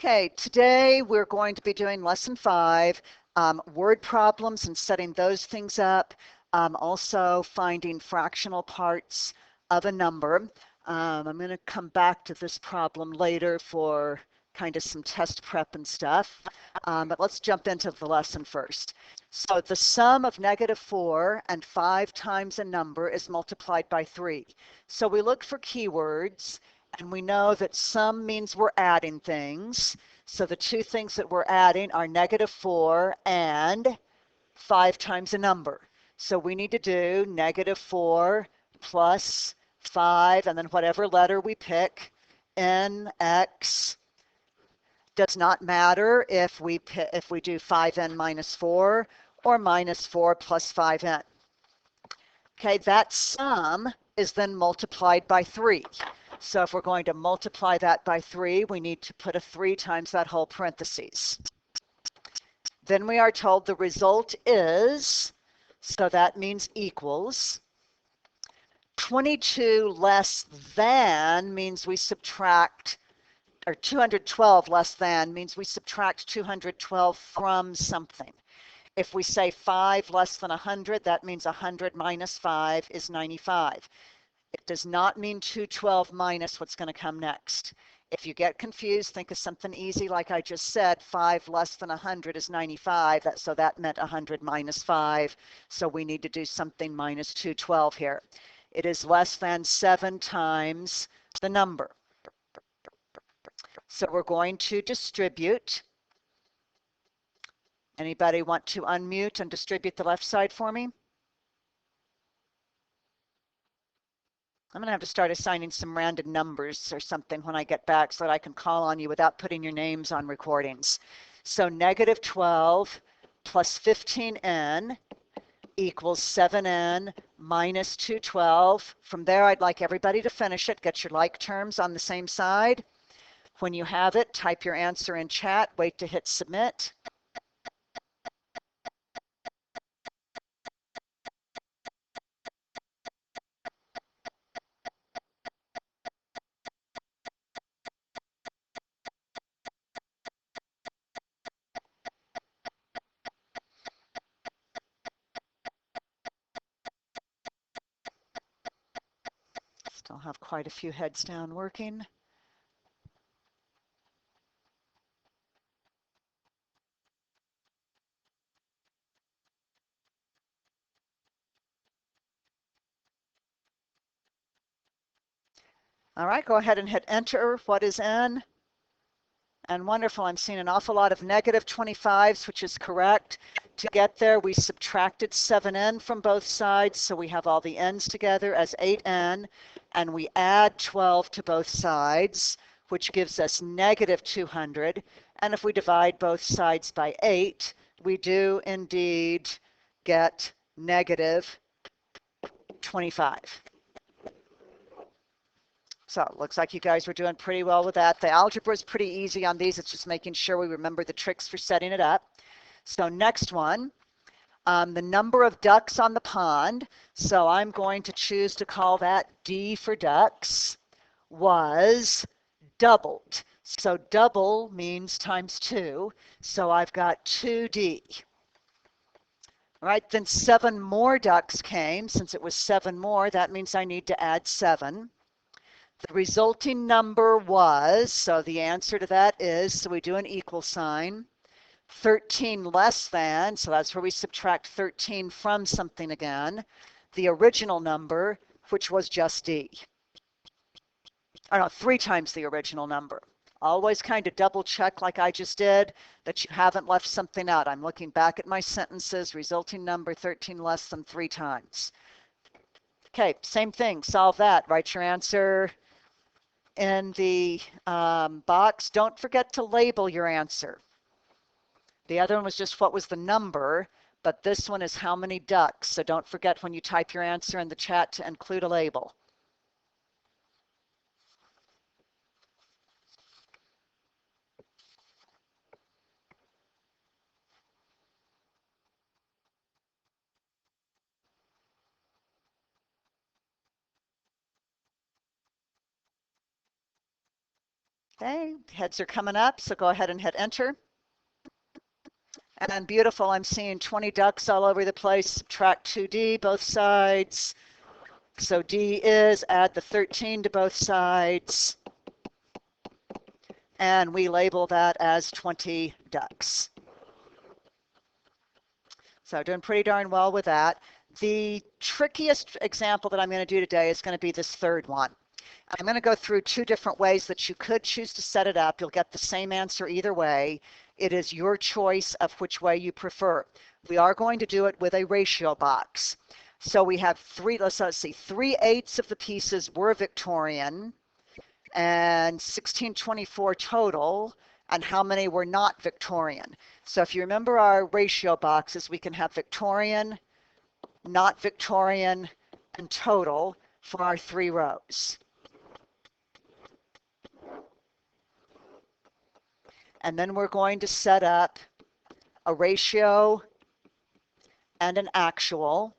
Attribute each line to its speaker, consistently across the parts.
Speaker 1: Okay, today we're going to be doing lesson 5, word problems and setting those things up. Also finding fractional parts of a number. I'm going to come back to this problem later for kind of some test prep and stuff. But let's jump into the lesson first. So the sum of -4 and 5 times a number is multiplied by 3. So we look for keywords. And we know that sum means we're adding things. So the two things that we're adding are -4 and 5 times a number. So we need to do -4 plus 5, and then whatever letter we pick, n, x. Does not matter if we do 5n minus 4 or -4 plus 5n. Okay, that sum is then multiplied by 3. So if we're going to multiply that by 3, we need to put a 3 times that whole parentheses. Then we are told the result is, so that means equals. 22 less than means we subtract, or 212 less than means we subtract 212 from something. If we say 5 less than 100, that means 100 minus 5 is 95. It does not mean 212 minus what's going to come next. If you get confused, think of something easy like I just said. 5 less than 100 is 95. So that meant 100 minus 5. So we need to do something minus 212 here. It is less than 7 times the number. So we're going to distribute. Anybody want to unmute and distribute the left side for me? I'm going to have to start assigning some random numbers or something when I get back so that I can call on you without putting your names on recordings. So -12 plus 15n equals 7n minus 212. From there, I'd like everybody to finish it. Get your like terms on the same side. When you have it, type your answer in chat. Wait to hit submit. Still have quite a few heads down working. All right, go ahead and hit enter. What is n? And wonderful, I'm seeing an awful lot of -25s, which is correct. To get there, we subtracted 7n from both sides, so we have all the n's together as 8n, and we add 12 to both sides, which gives us -200. And if we divide both sides by 8, we do indeed get -25. So it looks like you guys were doing pretty well with that. The algebra is pretty easy on these. It's just making sure we remember the tricks for setting it up. So next one, the number of ducks on the pond. So I'm going to choose to call that D for ducks, was doubled. So double means times 2. So I've got 2D. All right, then 7 more ducks came. Since it was 7 more, that means I need to add 7. The resulting number was, so the answer to that is, so we do an equal sign, 13 less than, so that's where we subtract 13 from something again, the original number, which was just D. Or no, 3 times the original number. Always kind of double check like I just did that you haven't left something out. I'm looking back at my sentences, resulting number 13 less than 3 times. Okay, same thing, solve that, write your answer in the box. Don't forget to label your answer. The other one was just what was the number, but this one is how many ducks. So don't forget when you type your answer in the chat to include a label. Okay, heads are coming up, so go ahead and hit enter. And beautiful, I'm seeing 20 ducks all over the place. Subtract 2D both sides. So D is add the 13 to both sides. And we label that as 20 ducks. So doing pretty darn well with that. The trickiest example that I'm going to do today is going to be this third one. I'm going to go through two different ways that you could choose to set it up. You'll get the same answer either way. It is your choice of which way you prefer. We are going to do it with a ratio box. So we have let's see, 3/8 of the pieces were Victorian and 1624 total, and how many were not Victorian. So if you remember our ratio boxes, we can have Victorian, not Victorian, and total for our 3 rows. And then we're going to set up a ratio and an actual.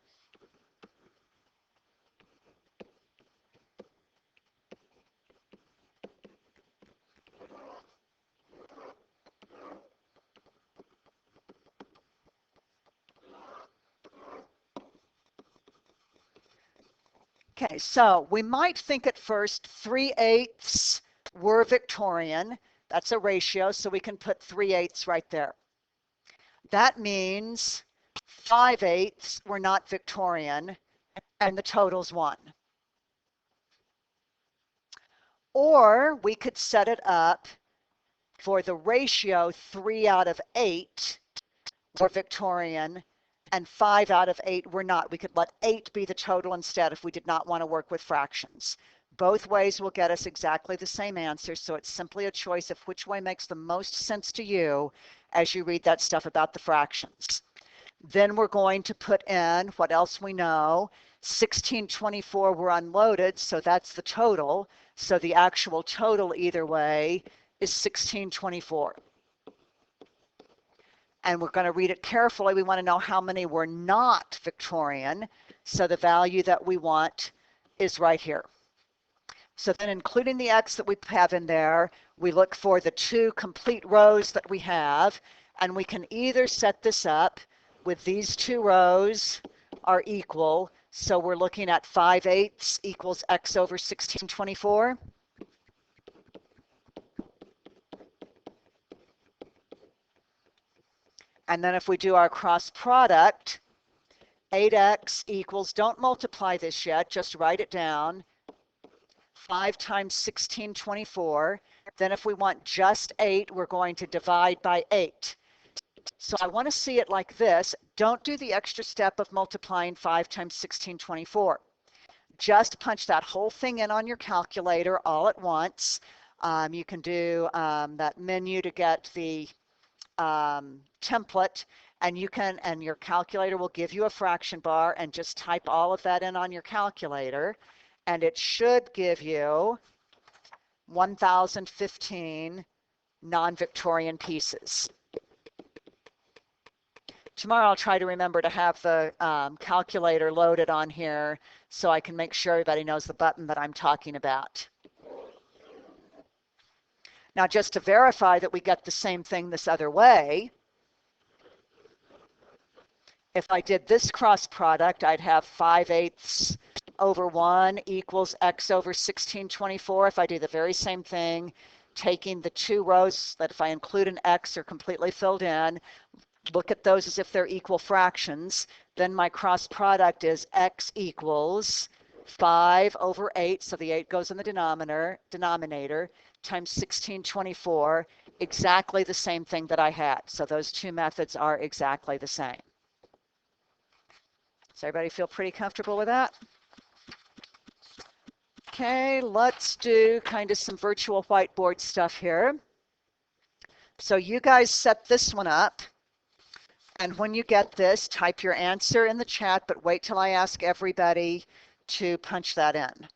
Speaker 1: Okay, so we might think at first 3/8 were Victorian. That's a ratio, so we can put 3/8 right there. That means 5/8 were not Victorian, and the total's 1. Or we could set it up for the ratio 3 out of 8 were Victorian and 5 out of 8 were not. We could let 8 be the total instead if we did not want to work with fractions. Both ways will get us exactly the same answer, so it's simply a choice of which way makes the most sense to you as you read that stuff about the fractions. Then we're going to put in what else we know. 1624 were unloaded, so that's the total. So the actual total either way is 1624. And we're going to read it carefully. We want to know how many were not Victorian. So the value that we want is right here. So then including the X that we have in there, we look for the 2 complete rows that we have, and we can either set this up with these 2 rows are equal. So we're looking at 5/8 equals X over 1624. And then if we do our cross product, 8x equals, don't multiply this yet, just write it down, 5 times 1624. Then if we want just 8, we're going to divide by 8. So I want to see it like this. Don't do the extra step of multiplying 5 times 1624. Just punch that whole thing in on your calculator all at once. You can do that menu to get the template, and your calculator will give you a fraction bar, and just type all of that in on your calculator, and it should give you 1015 non-Victorian pieces. Tomorrow I'll try to remember to have the calculator loaded on here so I can make sure everybody knows the button that I'm talking about. Now, just to verify that we get the same thing this other way, if I did this cross product, I'd have 5/8 over 1 equals X over 1624. If I do the very same thing, taking the 2 rows that if I include an X are completely filled in, look at those as if they're equal fractions, then my cross product is X equals 5 over 8, so the 8 goes in the denominator, times 1624, exactly the same thing that I had. So those 2 methods are exactly the same. Does everybody feel pretty comfortable with that? Okay, let's do kind of some virtual whiteboard stuff here. So you guys set this one up. And when you get this, type your answer in the chat, but wait till I ask everybody to punch that in.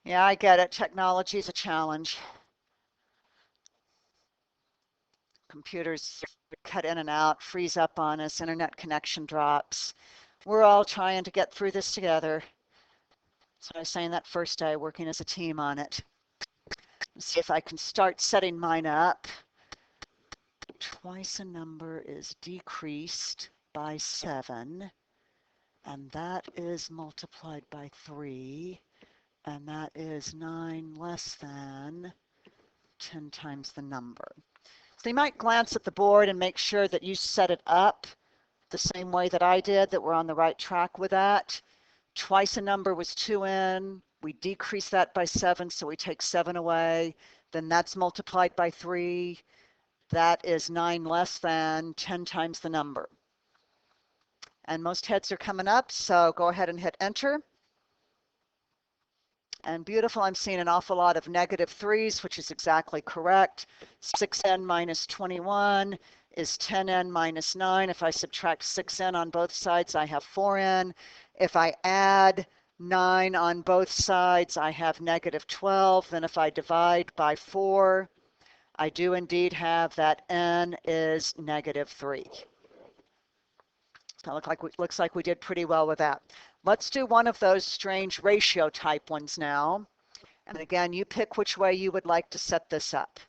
Speaker 1: Yeah, I get it. Technology is a challenge. Computers cut in and out, freeze up on us, internet connection drops. We're all trying to get through this together. So I was saying that first day, working as a team on it. Let's see if I can start setting mine up. Twice a number is decreased by 7, and that is multiplied by 3, and that is 9 less than 10 times the number. So you might glance at the board and make sure that you set it up the same way that I did, that we're on the right track with that. Twice a number was 2n. We decrease that by 7, so we take 7 away. Then that's multiplied by 3. That is 9 less than 10 times the number. And most heads are coming up, so go ahead and hit enter. And beautiful, I'm seeing an awful lot of -3s, which is exactly correct. 6n minus 21 is 10n minus 9. If I subtract 6n on both sides, I have 4n. If I add 9 on both sides, I have -12. Then if I divide by 4, I do indeed have that n is -3. So it looks like we did pretty well with that. Let's do one of those strange ratio type ones now. And again, you pick which way you would like to set this up.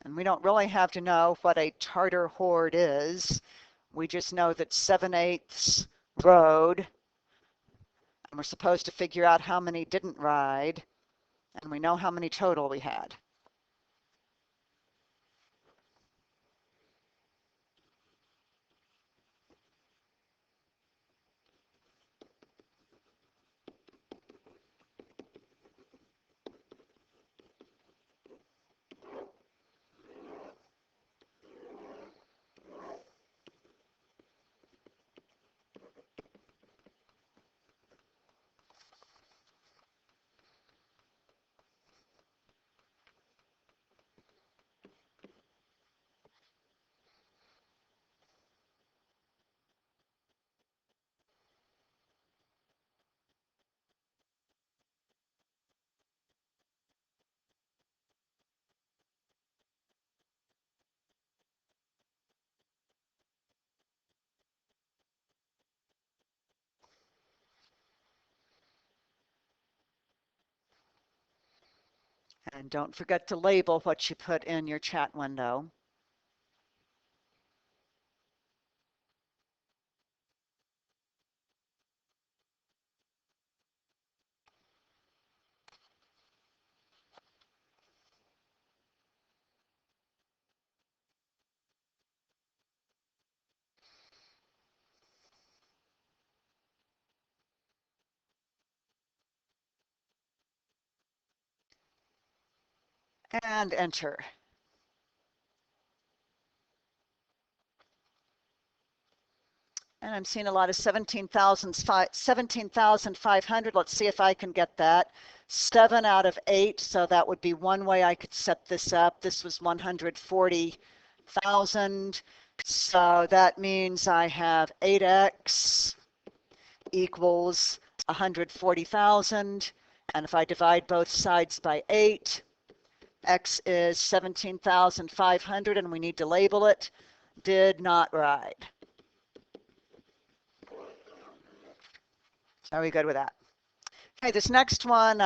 Speaker 1: And we don't really have to know what a Tartar horde is. We just know that 7/8 rode, and we're supposed to figure out how many didn't ride, and we know how many total we had. And don't forget to label what you put in your chat window. And enter. And I'm seeing a lot of 17,500. Let's see if I can get that. 7 out of 8, so that would be one way I could set this up. This was 140,000. So that means I have 8x equals 140,000. And if I divide both sides by 8, x is 17,500, and we need to label it. Did not ride. Are we good with that? Okay, this next one,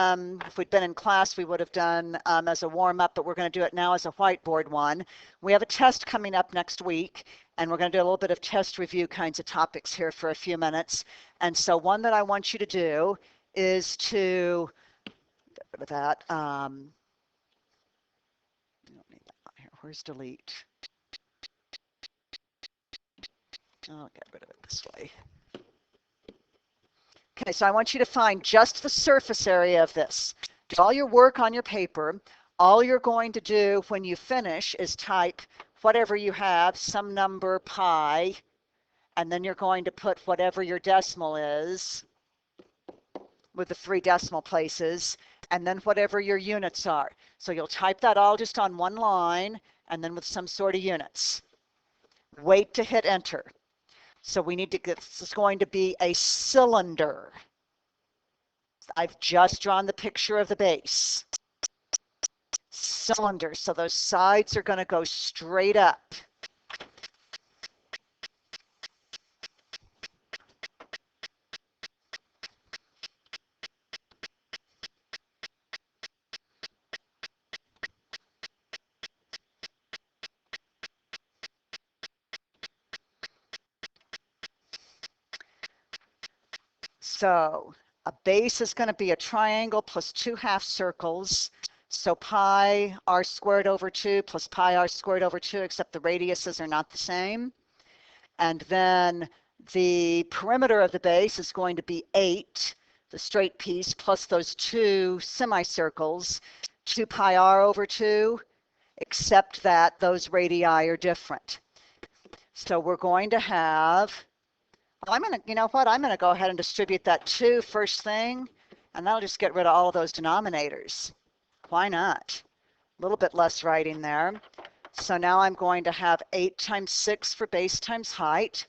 Speaker 1: if we'd been in class, we would have done as a warm-up, but we're going to do it now as a whiteboard one. We have a test coming up next week, and we're going to do a little bit of test review kinds of topics here for a few minutes. And so one that I want you to do is to, get rid of that. We don't need that on here. Where's delete? I'll get rid of it this way. Okay, so I want you to find just the surface area of this. Do all your work on your paper. All you're going to do when you finish is type whatever you have, some number pi, and then you're going to put whatever your decimal is with the 3 decimal places, and then whatever your units are. So you'll type that all just on one line and then with some sort of units. Wait to hit enter. So we need to get, this is going to be a cylinder. I've just drawn the picture of the base. Cylinder, so those sides are going to go straight up. So a base is going to be a triangle plus 2 half circles. So pi r squared over 2 plus pi r squared over 2, except the radiuses are not the same. And then the perimeter of the base is going to be 8, the straight piece, plus those 2 semicircles, 2 pi r over 2, except that those radii are different. So we're going to have, I'm going to, you know what, I'm going to go ahead and distribute that 2 first thing, and that'll just get rid of all of those denominators. Why not? A little bit less writing there. So now I'm going to have 8 times 6 for base times height.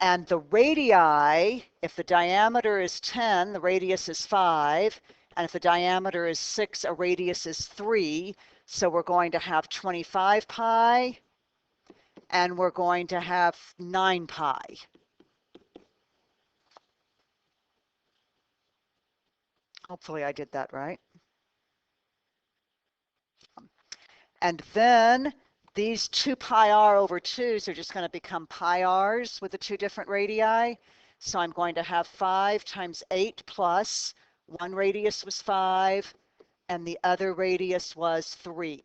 Speaker 1: And the radii, if the diameter is 10, the radius is 5. And if the diameter is 6, a radius is 3. So we're going to have 25 pi. And we're going to have 9 pi. Hopefully I did that right. And then these 2 pi r over 2s are just going to become pi r's with the 2 different radii. So I'm going to have 5 times 8 plus, one radius was 5, and the other radius was 3.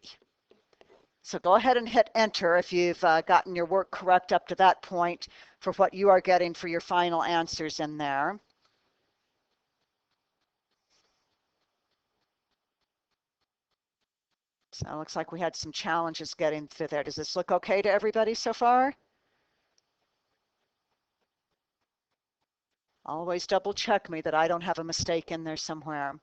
Speaker 1: So go ahead and hit enter if you've gotten your work correct up to that point for what you are getting for your final answers in there. So it looks like we had some challenges getting through there. Does this look okay to everybody so far? Always double check me that I don't have a mistake in there somewhere.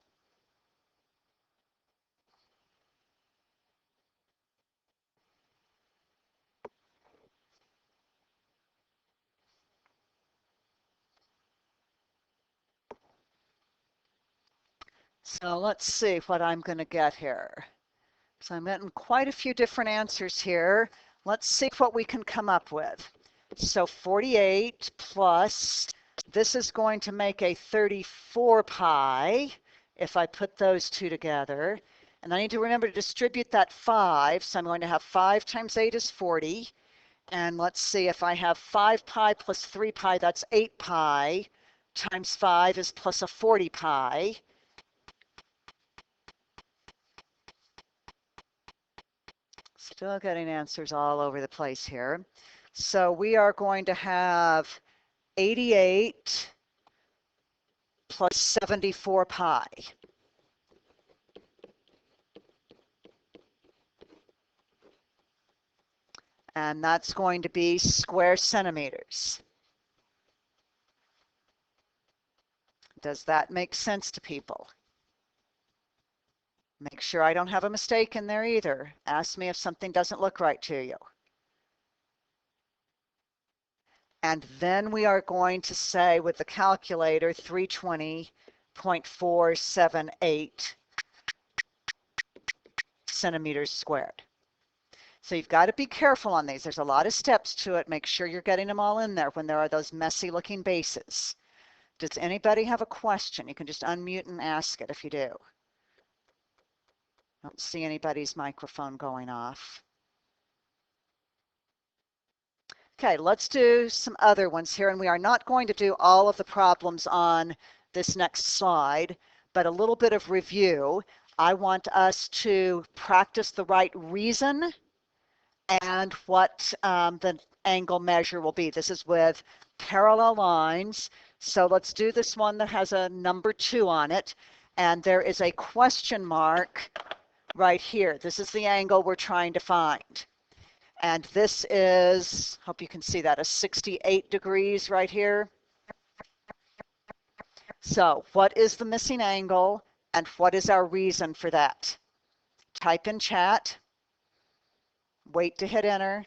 Speaker 1: So let's see what I'm going to get here. So I'm getting quite a few different answers here. Let's see what we can come up with. So 48 plus, this is going to make a 34 pi if I put those 2 together. And I need to remember to distribute that 5. So I'm going to have 5 times 8 is 40. And let's see, if I have 5 pi plus 3 pi, that's 8 pi, times 5 is plus a 40 pi. Still getting answers all over the place here. So we are going to have 88 plus 74 pi. And that's going to be square centimeters. Does that make sense to people? Make sure I don't have a mistake in there either. Ask me if something doesn't look right to you. And then we are going to say with the calculator 320.478 centimeters squared. So you've got to be careful on these. There's a lot of steps to it. Make sure you're getting them all in there when there are those messy looking bases. Does anybody have a question? You can just unmute and ask it if you do. I don't see anybody's microphone going off. Okay, let's do some other ones here, and we are not going to do all of the problems on this next slide, but a little bit of review. I want us to practice the right reason and what the angle measure will be. This is with parallel lines. So let's do this one that has a number 2 on it, and there is a question mark right here. This is the angle we're trying to find. And this is, hope you can see that, a 68 degrees right here. So what is the missing angle and what is our reason for that? Type in chat, wait to hit enter.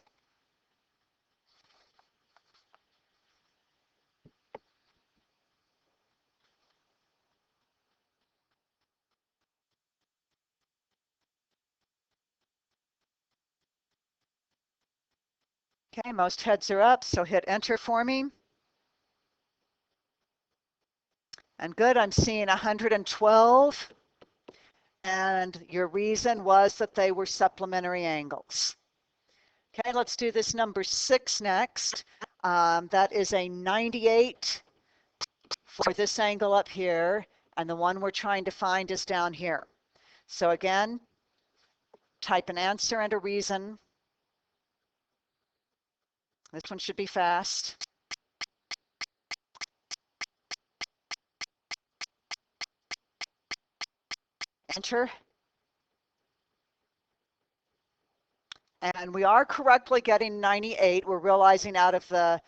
Speaker 1: Okay, most heads are up, so hit enter for me. And good, I'm seeing 112. And your reason was that they were supplementary angles. Okay, let's do this number 6 next. That is a 98 for this angle up here, and the one we're trying to find is down here. So again, type an answer and a reason. This one should be fast. Enter. And we are correctly getting 98. We're realizing out of the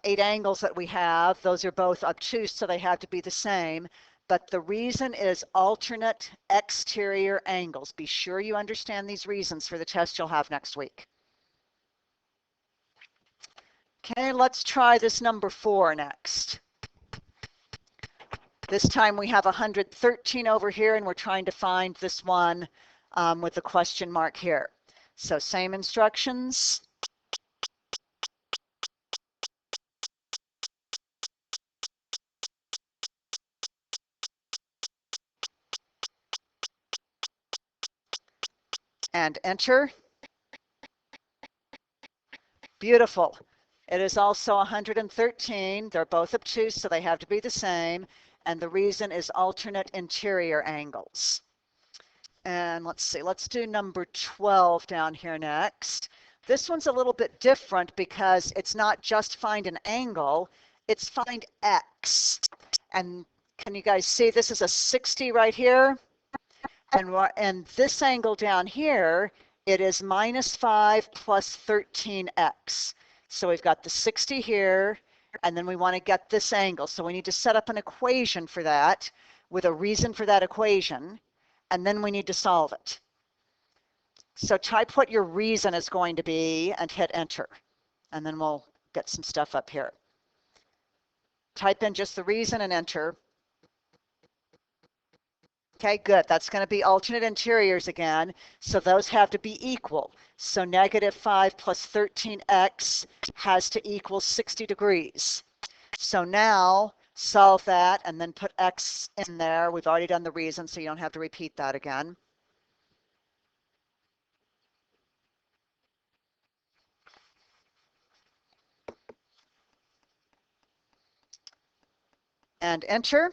Speaker 1: 8 angles that we have, those are both obtuse, so they have to be the same. But the reason is alternate exterior angles. Be sure you understand these reasons for the test you'll have next week. Okay, let's try this number 4 next. This time we have 113 over here, and we're trying to find this one with the question mark here. So same instructions. And enter. Beautiful. It is also 113. They're both obtuse, so they have to be the same. And the reason is alternate interior angles. And let's see, let's do number 12 down here next. This one's a little bit different because it's not just find an angle, it's find x. And can you guys see this is a 60 right here? And this angle down here, it is -5 plus 13x. So we've got the 60 here, and then we want to get this angle. So we need to set up an equation for that with a reason for that equation, and then we need to solve it. So type what your reason is going to be and hit enter, and then we'll get some stuff up here. Type in just the reason and enter. Okay, good. That's going to be alternate interiors again. So those have to be equal. So -5 plus 13x has to equal 60 degrees. So now solve that and then put x in there. We've already done the reason, so you don't have to repeat that again. And enter.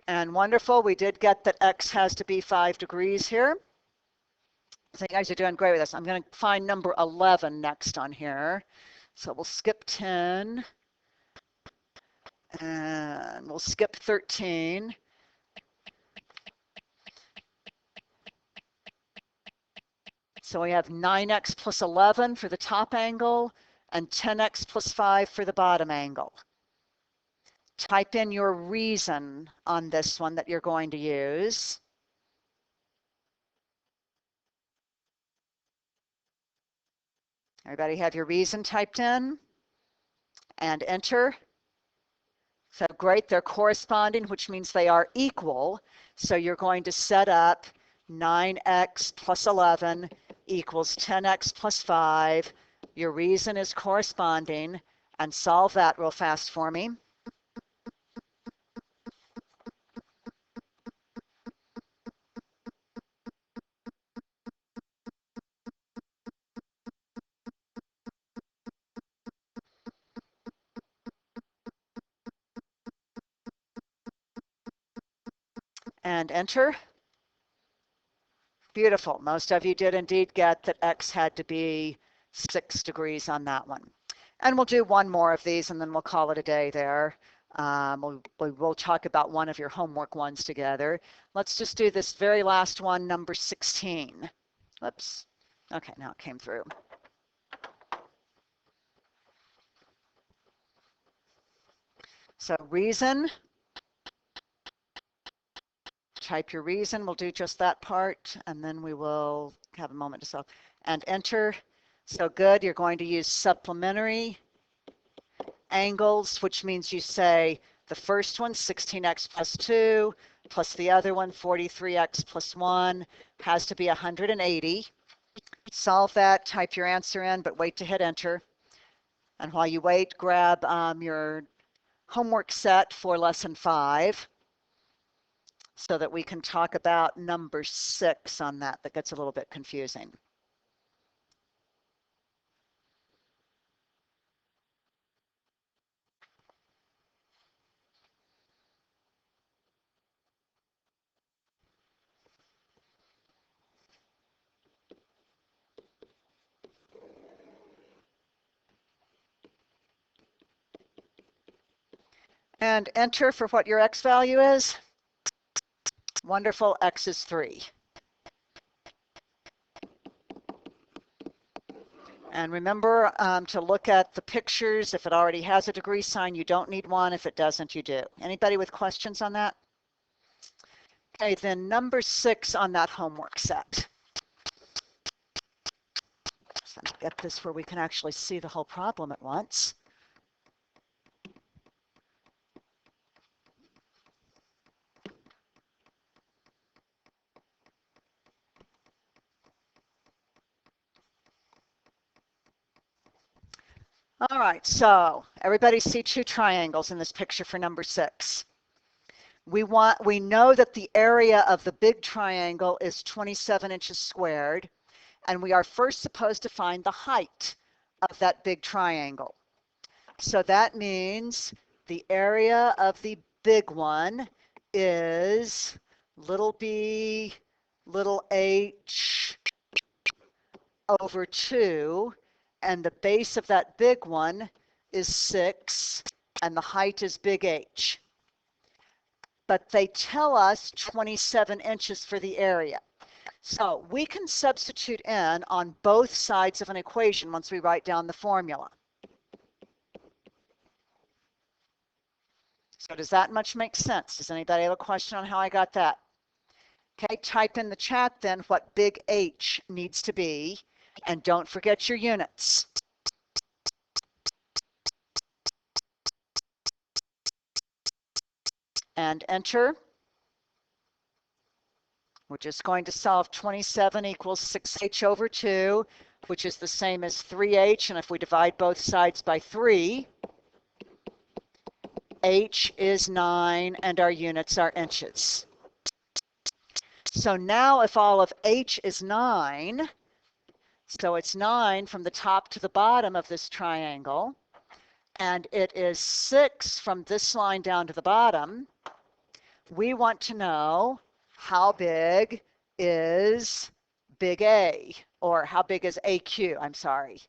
Speaker 1: And wonderful, we did get that x has to be 5 degrees here. So you guys are doing great with this. I'm going to find number 11 next on here. So we'll skip 10. And we'll skip 13. So we have 9x plus 11 for the top angle and 10x plus 5 for the bottom angle. Type in your reason on this one that you're going to use. Everybody have your reason typed in? And enter. So great, they're corresponding, which means they are equal. So you're going to set up 9x plus 11 equals 10x plus 5. Your reason is corresponding, and solve that real fast for me. And enter. Beautiful. Most of you did indeed get that x had to be 6 degrees on that one. And we'll do one more of these and then we'll call it a day there. We'll talk about one of your homework ones together. Let's just do this very last one, number 16. Whoops. Okay, now it came through. So reason, type your reason. We'll do just that part, and then we will have a moment to solve. And enter. So good, you're going to use supplementary angles, which means you say the first one, 16x plus 2, plus the other one, 43x plus 1, has to be 180. Solve that, type your answer in, but wait to hit enter. And while you wait, grab your homework set for lesson 5 so that we can talk about number 6 on that. That gets a little bit confusing. And enter for what your x value is. Wonderful, x is 3. And remember to look at the pictures. If it already has a degree sign, you don't need one. If it doesn't, you do. Anybody with questions on that? Okay, then number 6 on that homework set. So get this where we can actually see the whole problem at once. All right, so everybody see 2 triangles in this picture for number 6. We know that the area of the big triangle is 27 inches squared, and we are first supposed to find the height of that big triangle. So that means the area of the big one is little b, little h over 2, and the base of that big one is 6, and the height is big H. But they tell us 27 inches for the area. So we can substitute in on both sides of an equation once we write down the formula. So does that much make sense? Does anybody have a question on how I got that? Okay, type in the chat then what big H needs to be, and don't forget your units. And enter. We're just going to solve 27 equals 6h over 2, which is the same as 3h, and if we divide both sides by 3, h is 9, and our units are inches. So now if all of h is 9, so it's 9 from the top to the bottom of this triangle, and it is 6 from this line down to the bottom, we want to know how big is big A, or how big is AQ, I'm sorry,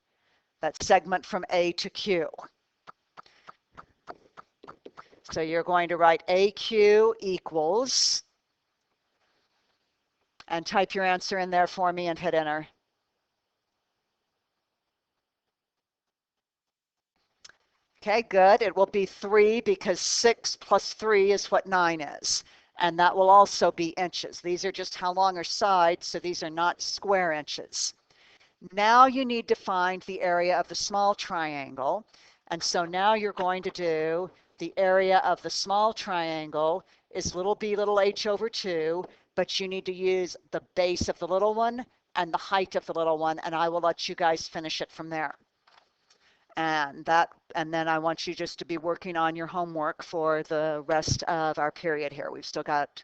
Speaker 1: that segment from A to Q. So you're going to write AQ equals, and type your answer in there for me and hit enter. Okay, good. It will be 3 because 6 plus 3 is what 9 is. And that will also be inches. These are just how long are sides, so these are not square inches. Now you need to find the area of the small triangle. And so now you're going to do the area of the small triangle is little b little h over 2, but you need to use the base of the little one and the height of the little one, and I will let you guys finish it from there. And then I want you just to be working on your homework for the rest of our period here. We've still got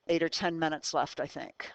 Speaker 1: 8 or 10 minutes left, I think.